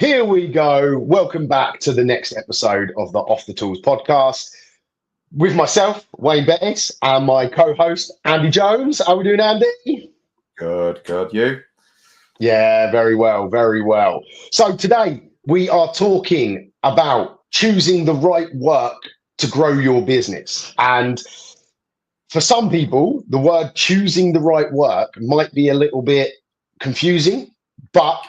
Here we go. Welcome back to the next episode of the Off the Tools podcast with myself, Wayne Bettis, and my co-host, Andy Jones. How are we doing, Andy? Good. You? Yeah, very well, very well. So today we are talking about choosing the right work to grow your business. And for some people, the word choosing the right work might be a little bit confusing, but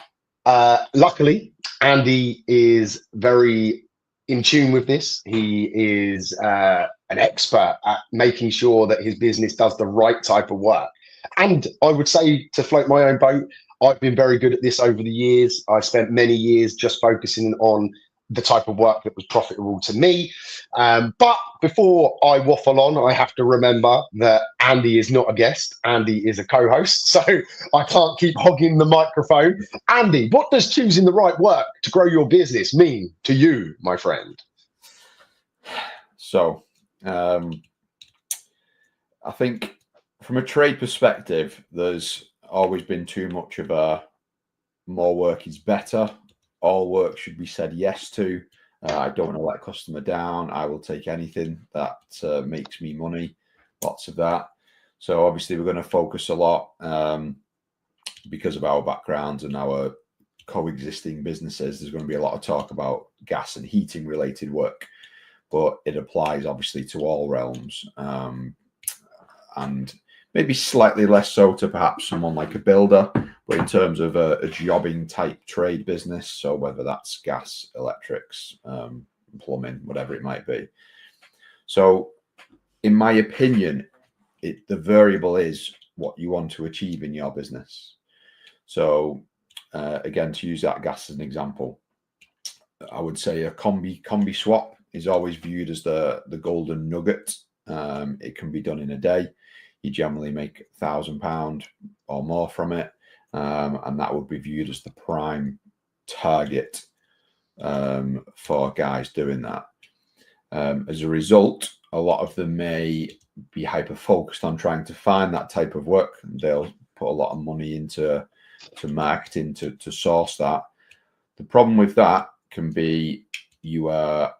luckily, Andy is very in tune with this. He is an expert at making sure that his business does the right type of work. And I would say, to float my own boat, I've been very good at this over the years. I spent many years just focusing on the type of work that was profitable to me. But before I waffle on, I have to remember that Andy is not a guest. Andy is a co-host, so I can't keep hogging the microphone. Andy, what does choosing the right work to grow your business mean to you, my friend? So, I think from a trade perspective, there's always been too much of a more work is better. All work should be said yes to. I don't want to let a customer down. I will take anything that makes me money. Lots of that. So obviously we're going to focus a lot because of our backgrounds and our coexisting businesses. There's going to be a lot of talk about gas and heating related work, but it applies obviously to all realms. And maybe slightly less so to perhaps someone like a builder, but in terms of a jobbing type trade business, so whether that's gas, electrics, plumbing, whatever it might be. So in my opinion, the variable is what you want to achieve in your business. So again, to use that gas as an example, I would say a combi swap is always viewed as the golden nugget. It can be done in a day. You generally make £1,000 or more from it, and that would be viewed as the prime target for guys doing that. As a result, a lot of them may be hyper focused on trying to find that type of work. They'll put a lot of money into marketing to source that. The problem with that can be if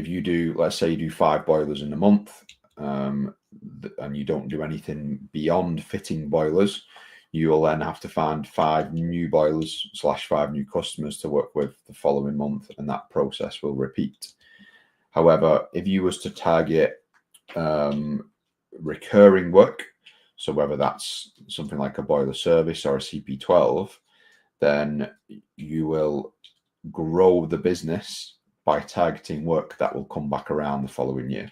you do, let's say you do 5 boilers in a month, and you don't do anything beyond fitting boilers, you will then have to find 5 new boilers / 5 new customers to work with the following month, and that process will repeat. However, if you was to target recurring work, so whether that's something like a boiler service or a CP12, then you will grow the business by targeting work that will come back around the following year.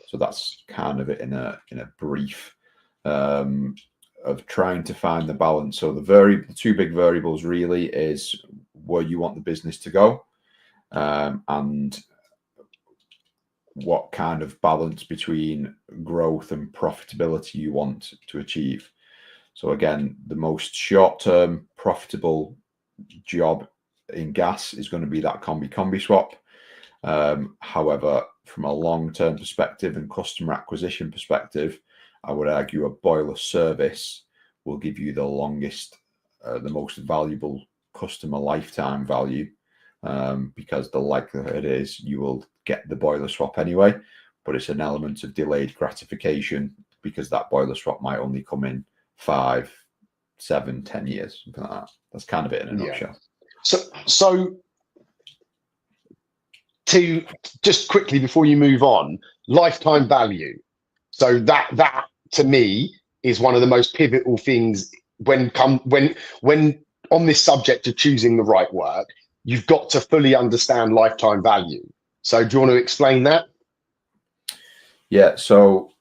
So that's kind of it in a brief of trying to find the balance. So the 2 big variables really is where you want the business to go, and what kind of balance between growth and profitability you want to achieve. So again, the most short-term profitable job in gas is going to be that combi swap. However, from a long-term perspective and customer acquisition perspective, I would argue a boiler service will give you the longest, the most valuable customer lifetime value, because the likelihood is you will get the boiler swap anyway, but it's an element of delayed gratification because that boiler swap might only come in 5, 7, 10 years, something like that. That's kind of it in a nutshell. So to just quickly before you move on, lifetime value. So that to me is one of the most pivotal things when on this subject of choosing the right work. You've got to fully understand lifetime value. So do you want to explain that? Yeah. So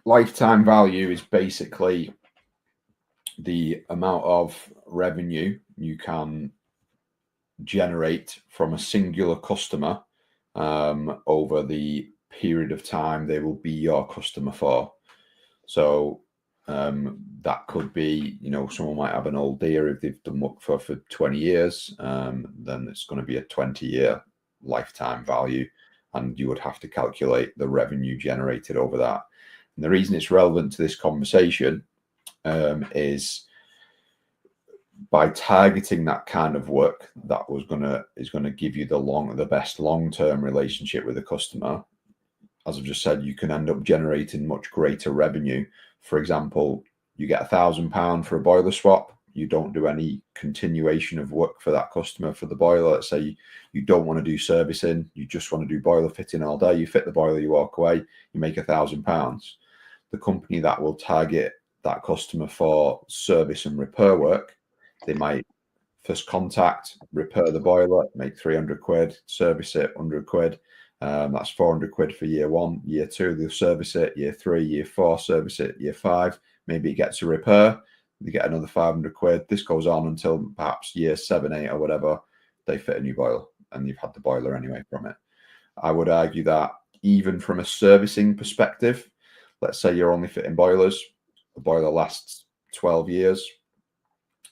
lifetime value is basically the amount of revenue you can generate from a singular customer over the period of time they will be your customer for. So that could be, someone might have an old deer. If they've done work for 20 years, then it's going to be a 20-year lifetime value, and you would have to calculate the revenue generated over that. And the reason it's relevant to this conversation is by targeting that kind of work that is gonna give you the best long-term relationship with the customer, as I've just said, you can end up generating much greater revenue. For example, you get £1,000 for a boiler swap. You don't do any continuation of work for that customer for the boiler. Let's say you don't want to do servicing, you just want to do boiler fitting all day. You fit the boiler, you walk away, you make £1,000. The company that will target that customer for service and repair work, they might first contact, repair the boiler, make 300 quid, service it, 100 quid. That's 400 quid for year 1. Year 2, they'll service it. Year 3, year 4, service it. Year 5, maybe it gets a repair. They get another 500 quid. This goes on until perhaps year 7, 8 or whatever, they fit a new boiler and you've had the boiler anyway from it. I would argue that even from a servicing perspective, let's say you're only fitting boilers, the boiler lasts 12 years.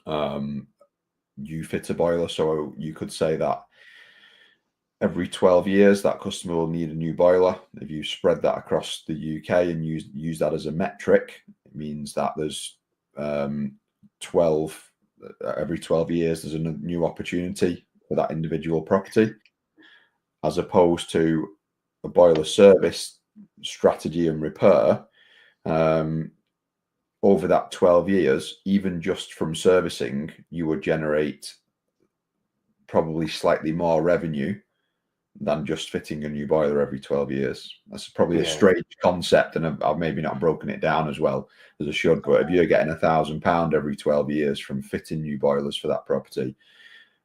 You fit a boiler, so you could say that every 12 years that customer will need a new boiler. If you spread that across the UK and use that as a metric, it means that there's 12 every 12 years there's a new opportunity for that individual property, as opposed to a boiler service strategy and repair. Over that 12 years, even just from servicing, you would generate probably slightly more revenue than just fitting a new boiler every 12 years. That's probably a strange concept, and I've maybe not broken it down as well as I should. But if you're getting £1,000 every 12 years from fitting new boilers for that property,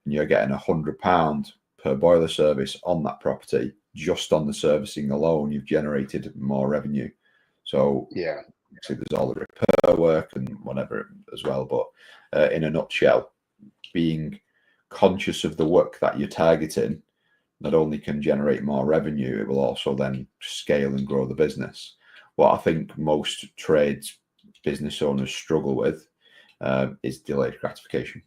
and you're getting £100 per boiler service on that property, just on the servicing alone, you've generated more revenue. So obviously there's all the repair work and whatever as well. But in a nutshell, being conscious of the work that you're targeting not only can generate more revenue, it will also then scale and grow the business. What I think most trades business owners struggle with is delayed gratification.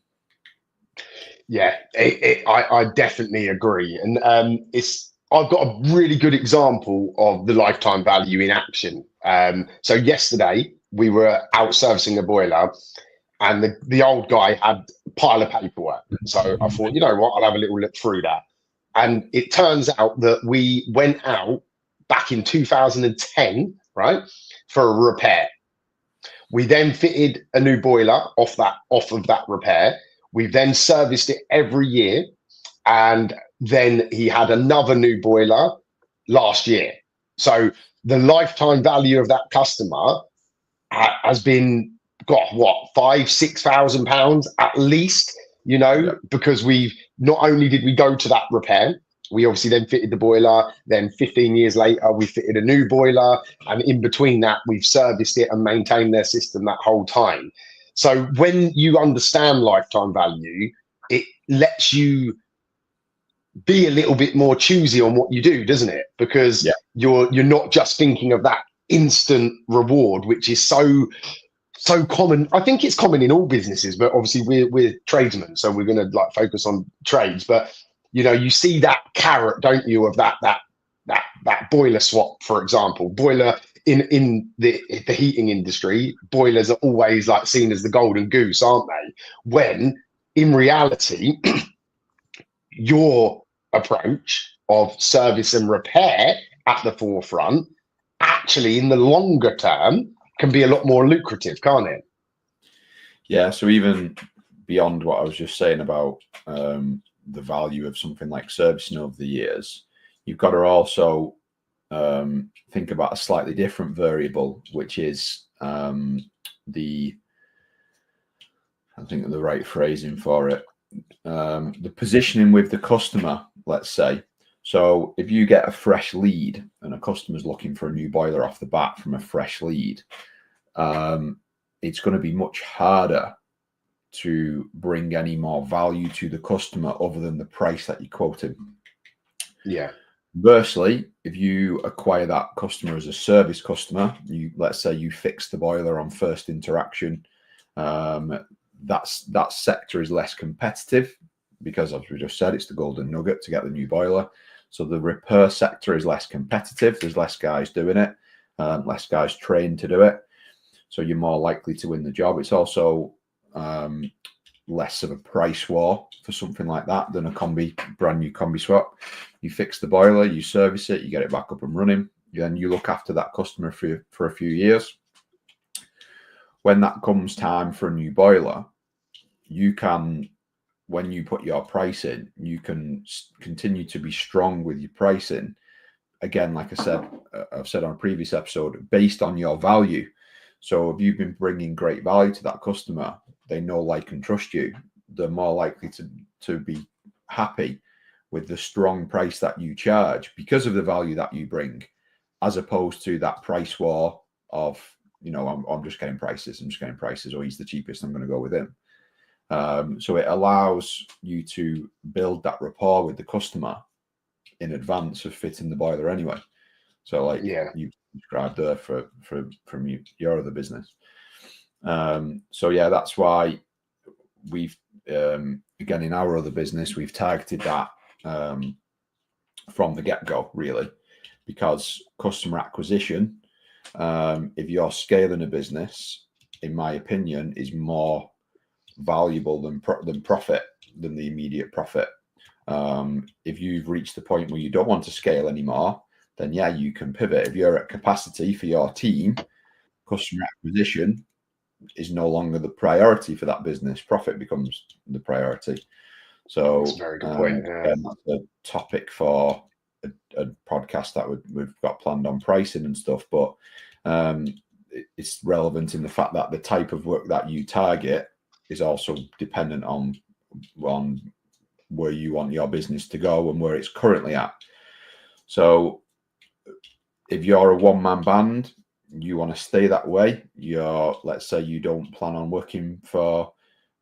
Yeah, I definitely agree. And I've got a really good example of the lifetime value in action. So yesterday we were out servicing a boiler, and the old guy had a pile of paperwork. So I thought, you know what, I'll have a little look through that. And it turns out that we went out back in 2010, right, for a repair. We then fitted a new boiler off of that repair. We've then serviced it every year. And then he had another new boiler last year. So the lifetime value of that customer has been, £5,000-6,000 at least, because we've not only did we go to that repair, we obviously then fitted the boiler. Then 15 years later, we fitted a new boiler. And in between that, we've serviced it and maintained their system that whole time. So when you understand lifetime value, it lets you be a little bit more choosy on what you do, doesn't it? Because you're not just thinking of that instant reward, which is so common. I think it's common in all businesses, but obviously we're tradesmen, so we're going to focus on trades. But you see that carrot, don't you, of that boiler swap, for example. Boiler in the heating industry, boilers are always seen as the golden goose, aren't they? When in reality, your approach of service and repair at the forefront, actually in the longer term, can be a lot more lucrative, can't it? Yeah, so even beyond what I was just saying about the value of something like servicing over the years, you've got to also think about a slightly different variable, which is I think the right phrasing for it, the positioning with the customer, let's say. So if you get a fresh lead and a customer's looking for a new boiler off the bat from a fresh lead, it's going to be much harder to bring any more value to the customer other than the price that you quoted. Yeah. Conversely, if you acquire that customer as a service customer, let's say you fix the boiler on first interaction, that sector is less competitive because, as we just said, it's the golden nugget to get the new boiler. So the repair sector is less competitive. There's less guys doing it, less guys trained to do it. So you're more likely to win the job. It's also less of a price war for something like that than a brand new combi swap. You fix the boiler, you service it, you get it back up and running, then you look after that customer for a few years. When that comes time for a new boiler, you can, when you put your price in, you can continue to be strong with your pricing. Again, like I said, I've said on a previous episode, based on your value. So if you've been bringing great value to that customer, they know, like, and trust you, they're more likely to be happy with the strong price that you charge because of the value that you bring, as opposed to that price war of, I'm just getting prices, or he's the cheapest, I'm going to go with him. So it allows you to build that rapport with the customer in advance of fitting the boiler anyway. So, like, you described there from your other business. So yeah, that's why we've again, in our other business, we've targeted that from the get-go, really, because customer acquisition, if you're scaling a business, in my opinion, is more valuable than profit, than the immediate profit. If you've reached the point where you don't want to scale anymore, then yeah, you can pivot. If you're at capacity for your team, customer acquisition is no longer the priority for that business. Profit becomes the priority. So that's a very good point. That's a topic for a podcast that we've got planned on pricing and stuff, but it's relevant in the fact that the type of work that you target is also dependent on where you want your business to go and where it's currently at. So if you're a one-man band, you want to stay that way. Let's say you don't plan on working for,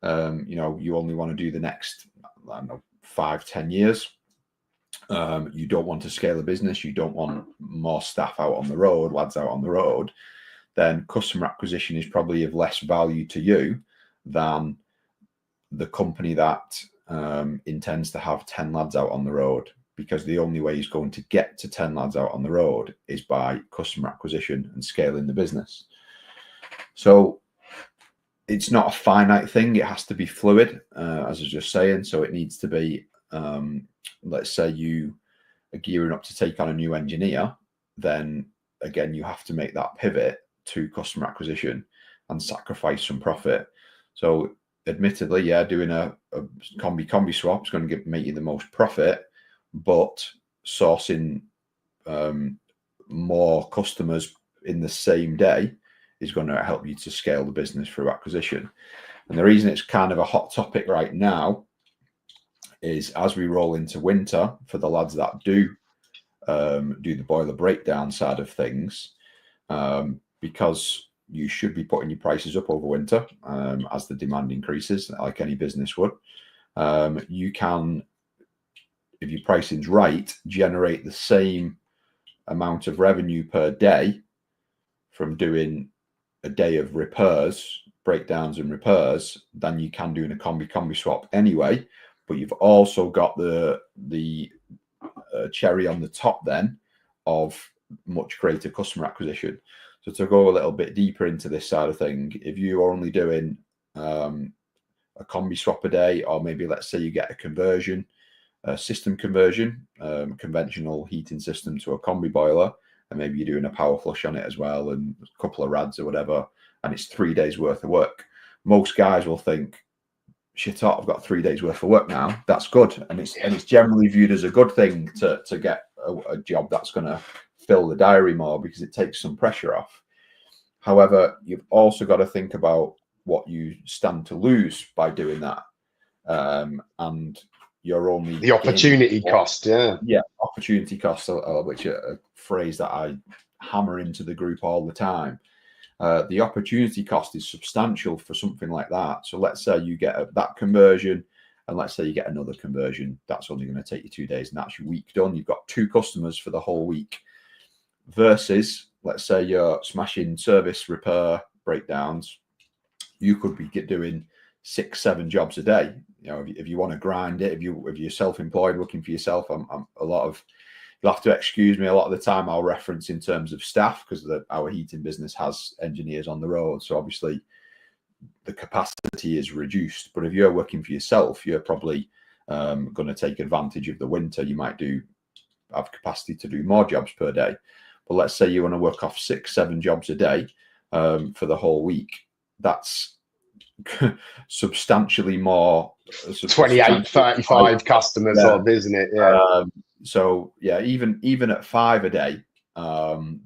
you only want to do the next, 5-10 years. You don't want to scale a business. You don't want more staff out on the road, lads out on the road. Then customer acquisition is probably of less value to you than the company that intends to have 10 lads out on the road, because the only way he's going to get to 10 lads out on the road is by customer acquisition and scaling the business. So it's not a finite thing. It has to be fluid, as I was just saying. So it needs to be, let's say you are gearing up to take on a new engineer, then again, you have to make that pivot to customer acquisition and sacrifice some profit. So admittedly, yeah, doing a combi swap is going to make you the most profit, but sourcing more customers in the same day is going to help you to scale the business through acquisition. And the reason it's kind of a hot topic right now is as we roll into winter, for the lads that do the boiler breakdown side of things, because you should be putting your prices up over winter as the demand increases, like any business would. You can, if your pricing's right, generate the same amount of revenue per day from doing a day of repairs, breakdowns and repairs, than you can do in a combi swap anyway. But you've also got the cherry on the top then of much greater customer acquisition. So to go a little bit deeper into this side of thing, if you are only doing a combi swap a day, or maybe let's say you get a conversion, a system conversion, conventional heating system to a combi boiler, and maybe you're doing a power flush on it as well and a couple of rads or whatever, and it's 3 days worth of work. Most guys will think, shit, I've got 3 days worth of work now. That's good. And it's generally viewed as a good thing to get a job that's going to fill the diary more, because it takes some pressure off. However, you've also got to think about what you stand to lose by doing that. And you're only the opportunity cost. Yeah, opportunity cost, which is a phrase that I hammer into the group all the time. The opportunity cost is substantial for something like that. So let's say you get that conversion, and let's say you get another conversion. That's only going to take you 2 days, and that's your week done. You've got 2 customers for the whole week. Versus, let's say you're smashing service, repair, breakdowns. You could be doing 6-7 jobs a day. If you want to grind it, if you're self-employed, working for yourself, you'll have to excuse me. A lot of the time I'll reference in terms of staff, because our heating business has engineers on the road. So obviously the capacity is reduced. But if you're working for yourself, you're probably going to take advantage of the winter. You might have capacity to do more jobs per day. But let's say you want to work off 6, 7 jobs a day for the whole week. That's substantially more. 28, 35 customers odd, isn't it? Yeah. So yeah, even at 5 a day,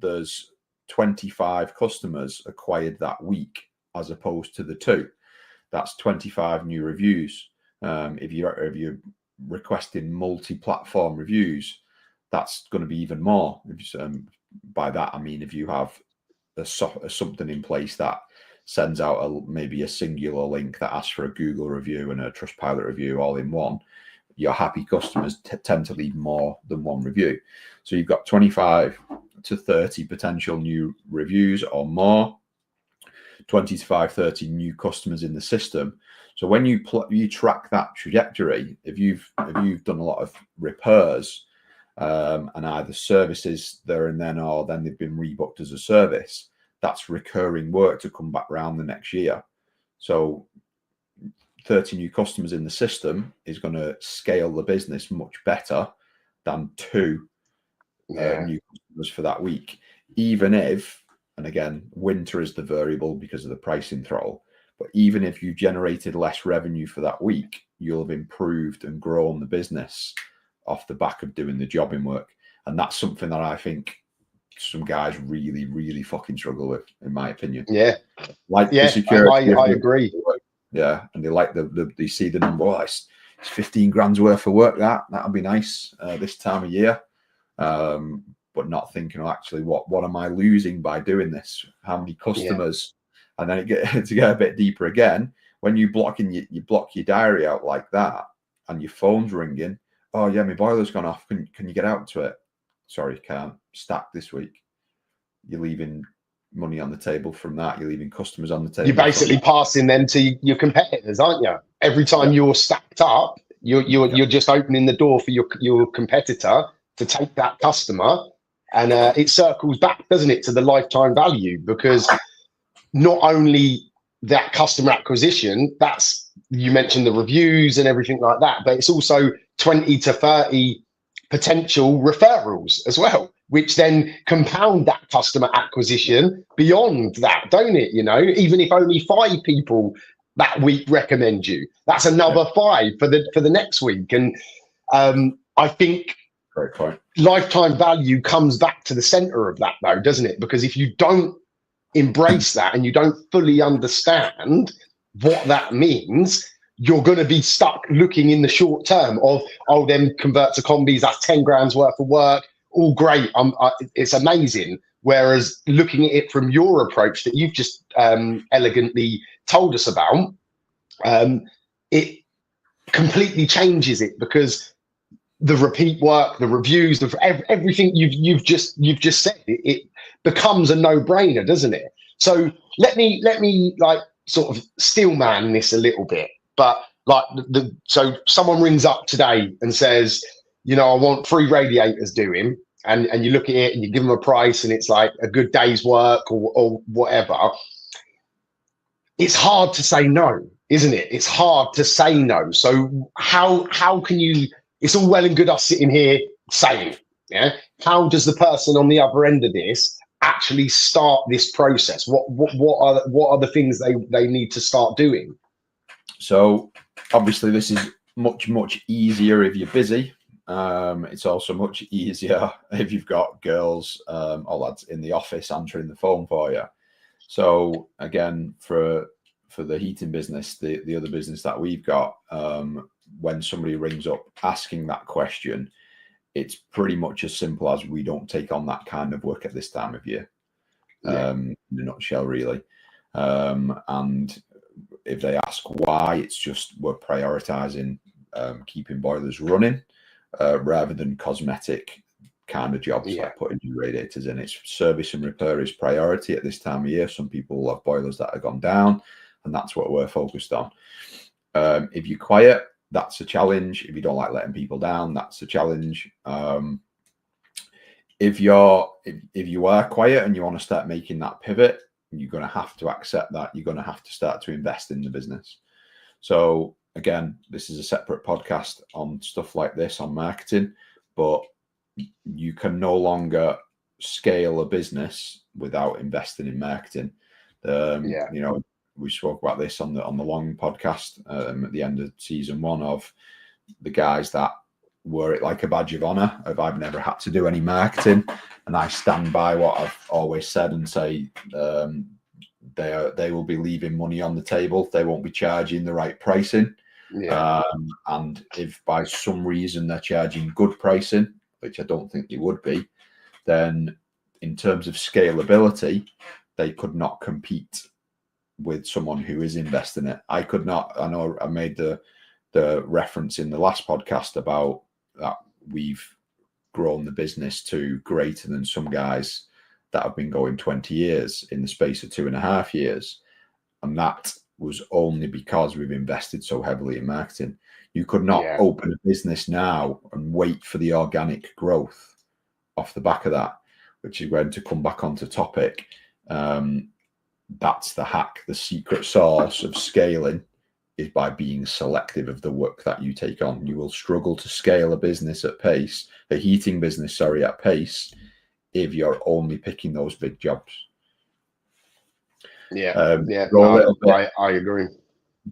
there's 25 customers acquired that week as opposed to the 2. That's 25 new reviews. If you're requesting multi-platform reviews, that's going to be even more. By that I mean if you have something in place that sends out maybe a singular link that asks for a Google review and a Trustpilot review all in one, your happy customers tend to leave more than one review. So you've got 25 to 30 potential new reviews or more, 20 to 30 new customers in the system. So when you track that trajectory, if you've done a lot of repairs and either services there and then, or then they've been rebooked as a service, that's recurring work to come back round the next year. So 30 new customers in the system is going to scale the business much better than 2 new customers for that week. Even if, and again, winter is the variable because of the pricing throttle, but even if you generated less revenue for that week, you'll have improved and grown the business off the back of doing the jobbing work. And that's something that I think some guys really, really fucking struggle with, in my opinion. Yeah. The security. I agree. Yeah. And they like they see the number, it's 15 grand's worth of work. That'll be nice this time of year. But not thinking, actually, what am I losing by doing this? How many customers? Yeah. And then to get a bit deeper again, when you block your diary out like that and your phone's ringing, oh yeah, my boiler's gone off. Can you get out to it? Sorry, can't. Stack this week. You're leaving money on the table from that. You're leaving customers on the table. You're basically passing them to your competitors, aren't you? Every time you're stacked up, you're just opening the door for your competitor to take that customer, and it circles back, doesn't it, to the lifetime value? Because not only that customer acquisition, that's, you mentioned the reviews and everything like that, but it's also 20 to 30 potential referrals as well, which then compound that customer acquisition beyond that, don't it? You know, even if only 5 people that week recommend you, that's another 5 for the next week. And I think great point. Lifetime value comes back to the center of that, though, doesn't it? Because if you don't embrace that and you don't fully understand what that means, you're going to be stuck looking in the short term of, oh, them convert to combis, that's 10 grand's worth of work, all great, it's amazing. Whereas looking at it from your approach that you've just elegantly told us about, it completely changes it, because the repeat work, the reviews, everything you've just said, it becomes a no-brainer, doesn't it? So let me like sort of steel man this a little bit. But like so someone rings up today and says, you know, I want 3 radiators doing, and you look at it and you give them a price and it's like a good day's work or whatever. It's hard to say no, isn't it? It's hard to say no. So how can you? It's all well and good us sitting here saying, yeah. How does the person on the other end of this actually start this process? What are the things they need to start doing? So obviously this is much easier if you're busy. It's also much easier if you've got girls or lads in the office answering the phone for you. So again, for the heating business, the other business that we've got, when somebody rings up asking that question, it's pretty much as simple as, we don't take on that kind of work at this time of year. In a nutshell, really. And if they ask why, it's just we're prioritizing keeping boilers running rather than cosmetic kind of jobs like putting new radiators in. It's service and repair is priority at this time of year. Some people have boilers that have gone down, and that's what we're focused on. If you're quiet, that's a challenge. If you don't like letting people down, that's a challenge. If you are quiet and you want to start making that pivot, you're going to have to accept that. You're going to have to start to invest in the business. So again, this is a separate podcast on stuff like this, on marketing, but you can no longer scale a business without investing in marketing. You know, we spoke about this on the long podcast at the end of season 1 of the guys that wore it like a badge of honor of I've never had to do any marketing, and I stand by what I've always said and say they will be leaving money on the table. They won't be charging the right pricing. And if by some reason they're charging good pricing, which I don't think they would be, then in terms of scalability, they could not compete with someone who is investing it. I could not. I know I made the reference in the last podcast about that we've grown the business to greater than some guys that have been going 20 years in the space of 2.5 years. And that was only because we've invested so heavily in marketing. You could not open a business now and wait for the organic growth off the back of that, which is going to come back onto topic. That's the hack. The secret sauce of scaling is by being selective of the work that you take on. You will struggle to scale a business at pace, a heating business, at pace, if you're only picking those big jobs. I agree.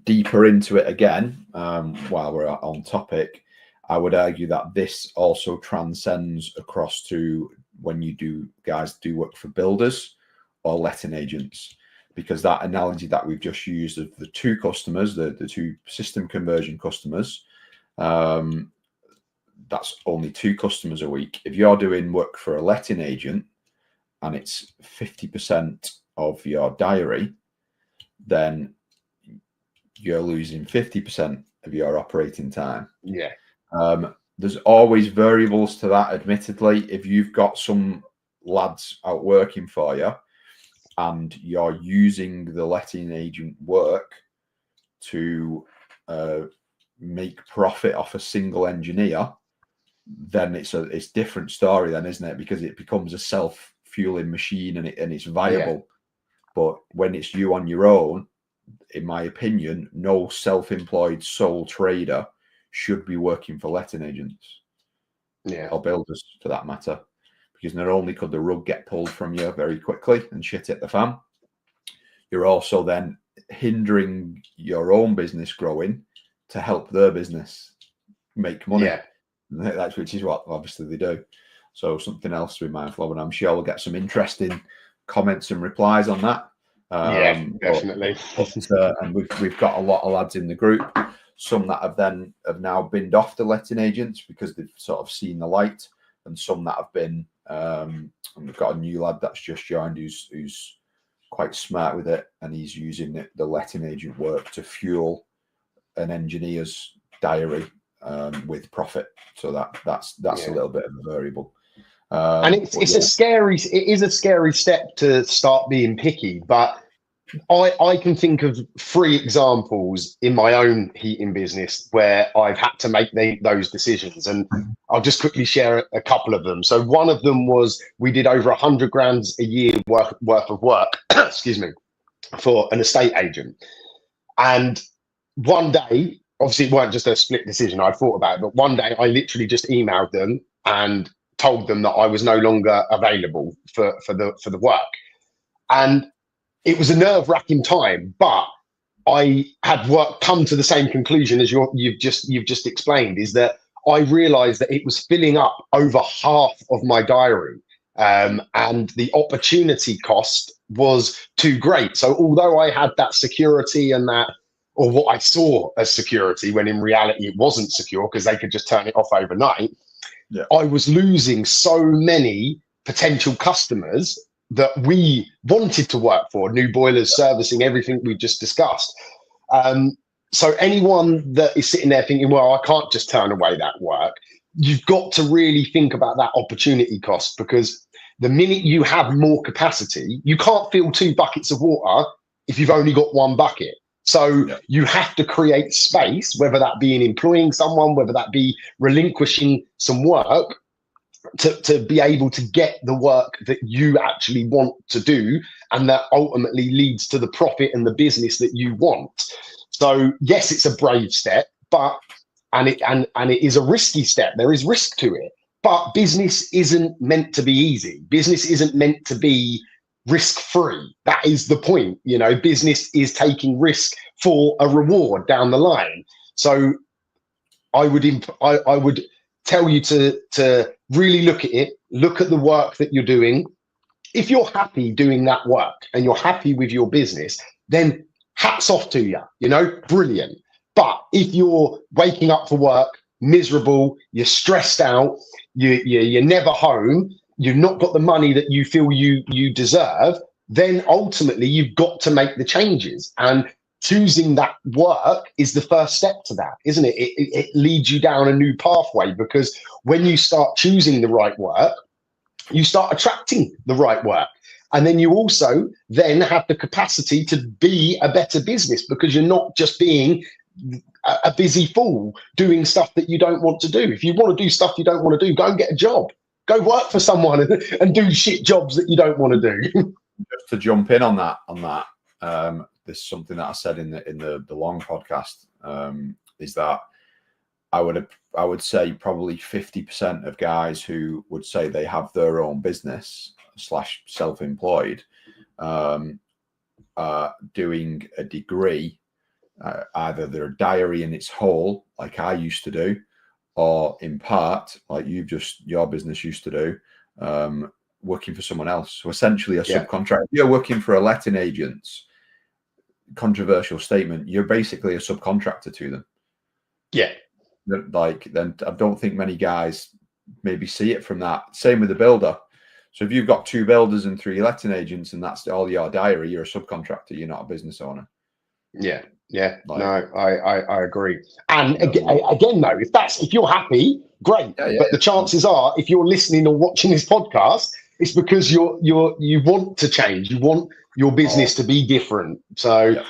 Deeper into it again, while we're on topic, I would argue that this also transcends across to when you guys do work for builders or letting agents, because that analogy that we've just used of the 2 customers, the 2 system conversion customers, that's only 2 customers a week. If you're doing work for a letting agent and it's 50% of your diary, then you're losing 50% of your operating time. There's always variables to that, admittedly. If you've got some lads out working for you and you're using the letting agent work to make profit off a single engineer, then it's a different story then, isn't it? Because it becomes a self-fueling machine and it's viable. But when it's you on your own, in my opinion, no self-employed sole trader should be working for letting agents or builders for that matter, because not only could the rug get pulled from you very quickly and shit hit the fan, you're also then hindering your own business growing to help their business make money. That's which is what obviously they do. So something else to be mindful of, and I'm sure we'll get some interesting comments and replies on that. Definitely. And we've got a lot of lads in the group, some that have now binned off the letting agents because they've sort of seen the light, and some that have been and we've got a new lad that's just joined who's quite smart with it, and he's using the letting agent work to fuel an engineer's diary with profit. So that's a little bit of a variable. And it is a scary step to start being picky, but I can think of 3 examples in my own heating business where I've had to make those decisions, and I'll just quickly share a couple of them. So one of them was we did over 100 grand a year worth of work, excuse me, for an estate agent. And one day, obviously it weren't just a split decision, I thought about it, but one day I literally just emailed them and told them that I was no longer available for the work. And it was a nerve-wracking time, but I had come to the same conclusion as you've just explained, is that I realized that it was filling up over half of my diary, and the opportunity cost was too great. So although I had that security and that, or what I saw as security, when in reality it wasn't secure because they could just turn it off overnight, I was losing so many potential customers that we wanted to work for, new boilers, servicing, everything we just discussed. So anyone that is sitting there thinking, well, I can't just turn away that work, you've got to really think about that opportunity cost, because the minute you have more capacity, you can't fill 2 buckets of water if you've only got 1 bucket. So you have to create space, whether that be in employing someone, whether that be relinquishing some work, to be able to get the work that you actually want to do and that ultimately leads to the profit and the business that you want. So yes, it's a brave step, but it is a risky step. There is risk to it, but business isn't meant to be easy. Business isn't meant to be risk-free. That is the point. You know, business is taking risk for a reward down the line. So I would tell you to really look at it, look at the work that you're doing. If you're happy doing that work and you're happy with your business, then hats off to you, you know, brilliant. But if you're waking up for work miserable, you're stressed out, you're never home, you've not got the money that you feel you deserve, then ultimately you've got to make the changes. And choosing that work is the first step to that, isn't it? It leads you down a new pathway, because when you start choosing the right work, you start attracting the right work. And then you also then have the capacity to be a better business, because you're not just being a busy fool doing stuff that you don't want to do. If you want to do stuff you don't want to do, go and get a job. Go work for someone and do shit jobs that you don't want to do. Just to jump in on that, this is something that I said in the long podcast, is that I would say probably 50% of guys who would say they have their own business / self-employed, doing a degree, either their diary in its whole, like I used to do, or in part, like your business used to do, working for someone else. So essentially a subcontractor. If you're working for a letting agent, controversial statement, you're basically a subcontractor to them. Yeah. Like, then I don't think many guys maybe see it from that. Same with the builder. So if you've got 2 builders and 3 letting agents and that's all your diary, you're a subcontractor. You're not a business owner. Yeah. Yeah. Like, no, I agree. And again, though, if you're happy, great. But the chances are, if you're listening or watching this podcast, it's because you want to change. You want your business to be different. So.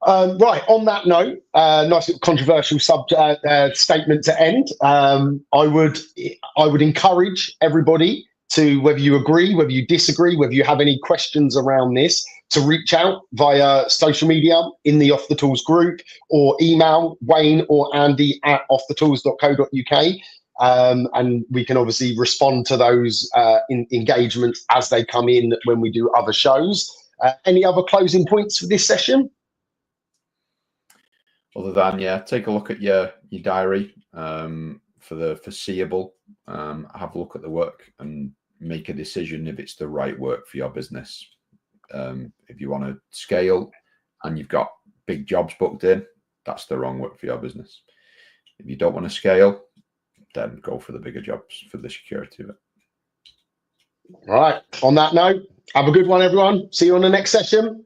Right, on that note, nice little controversial statement to end. I would encourage everybody to, whether you agree, whether you disagree, whether you have any questions around this, to reach out via social media in the Off the Tools group, or email Wayne or Andy at offthetools.co.uk. And we can obviously respond to those engagements as they come in when we do other shows. Any other closing points for this session? Other than, take a look at your diary for the foreseeable. Have a look at the work and make a decision if it's the right work for your business. If you want to scale and you've got big jobs booked in, that's the wrong work for your business. If you don't want to scale, then go for the bigger jobs for the security of it. All right. On that note, have a good one, everyone. See you on the next session.